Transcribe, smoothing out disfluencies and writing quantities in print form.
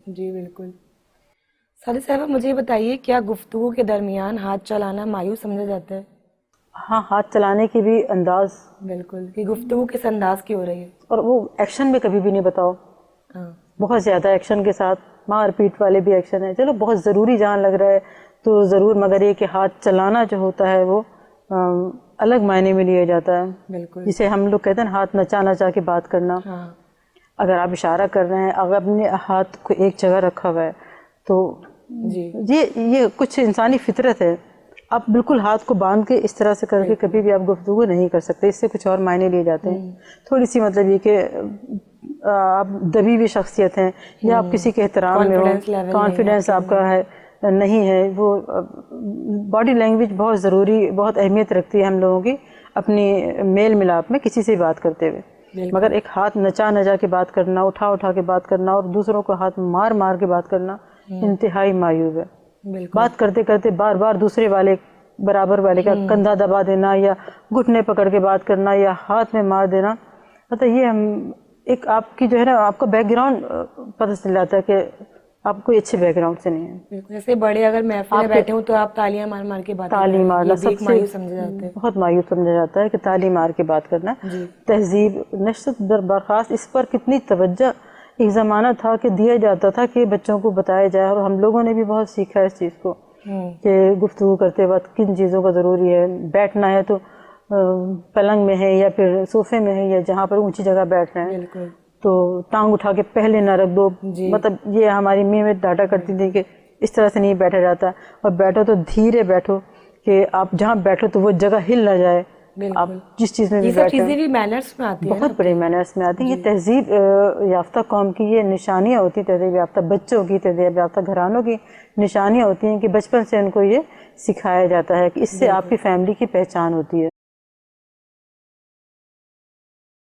جی بالکل. سعادہ صاحبہ مجھے یہ بتائیے کیا گفتگو کے درمیان ہاتھ چلانا مایوس سمجھا جاتا ہے؟ ہاں، ہاتھ چلانے کی بھی انداز. بالکل، کہ گفتگو کس انداز کی ہو رہی ہے. اور وہ ایکشن میں کبھی بھی نہیں بتاؤ. ہاں بہت زیادہ ایکشن کے ساتھ مار پیٹ والے بھی ایکشن ہیں. چلو بہت ضروری جہاں لگ رہا ہے تو ضرور، مگر یہ کہ ہاتھ چلانا جو ہوتا ہے وہ الگ معنی میں لیا جاتا ہے. بالکل. جسے ہم لوگ کہتے ہیں ہاتھ نچا نچا کے بات کرنا. ہاں اگر آپ اشارہ کر رہے ہیں، اگر اپنے ہاتھ کو ایک جگہ رکھا ہوا ہے تو جی یہ کچھ انسانی فطرت ہے. آپ بالکل ہاتھ کو باندھ کے اس طرح سے کر کے کبھی بھی آپ گفتگو نہیں کر سکتے. اس سے کچھ اور معنی لیے جاتے ہیں. تھوڑی سی مطلب یہ کہ آپ دبی ہوئی شخصیت ہیں یا آپ کسی کے احترام میں ہو، کانفیڈنس آپ کا ہے نہیں ہے. وہ باڈی لینگویج بہت ضروری، بہت اہمیت رکھتی ہے ہم لوگوں کی اپنی میل ملاپ میں کسی سے بات کرتے ہوئے. مگر ایک ہاتھ نچا نچا کے بات کرنا، اٹھا اٹھا کے بات کرنا اور دوسروں کو ہاتھ مار مار کے بات کرنا انتہائی معیوب ہے. بات کرتے کرتے بار بار دوسرے والے برابر والے کا کندھا دبا دینا یا گھٹنے پکڑ کے بات کرنا یا ہاتھ میں مار دینا، مطلب یہ ہم ایک آپ کی جو ہے نا، آپ کا بیک گراؤنڈ پتہ چل جاتا ہے کہ آپ کوئی اچھے بیک گراؤنڈ سے نہیں ہیں. جیسے بڑے اگر محفل میں بیٹھے ہوں تو آپ تالیاں مار مار کے بات تالی مارنا سب سے سمجھا جاتا ہے. بہت مایوس سمجھا جاتا ہے کہ تالی مار کے بات کرنا. جی تہذیب نشست برخاست، اس پر کتنی توجہ ایک زمانہ تھا کہ دیا جاتا تھا کہ بچوں کو بتایا جائے. اور ہم لوگوں نے بھی بہت سیکھا اس چیز کو کہ گفتگو کرتے وقت کن چیزوں کا ضروری ہے. بیٹھنا ہے تو پلنگ میں ہے یا پھر صوفے میں ہے یا جہاں پر اونچی جگہ بیٹھ رہے ہیں بالکل. تو ٹانگ اٹھا کے پہلے نہ رکھ دو. جی مطلب یہ ہماری میں ڈاٹا کرتی تھی کہ اس طرح سے نہیں بیٹھا جاتا. اور بیٹھو تو دھیرے بیٹھو کہ آپ جہاں بیٹھو تو وہ جگہ ہل نہ جائے. آپ بالکل. جس چیز میں بھی یہ سب بیٹھے چیزیں بھی مینرس میں آتی ہیں نا. بہت بڑے مینرس میں آتی ہیں. یہ تہذیب یافتہ قوم کی یہ نشانیاں ہوتی ہیں. تہذیب یافتہ بچوں کی، تہذیب یافتہ گھرانوں کی نشانیاں ہوتی ہیں کہ بچپن سے ان کو یہ سکھایا جاتا ہے کہ اس سے آپ کی فیملی کی پہچان ہوتی ہے.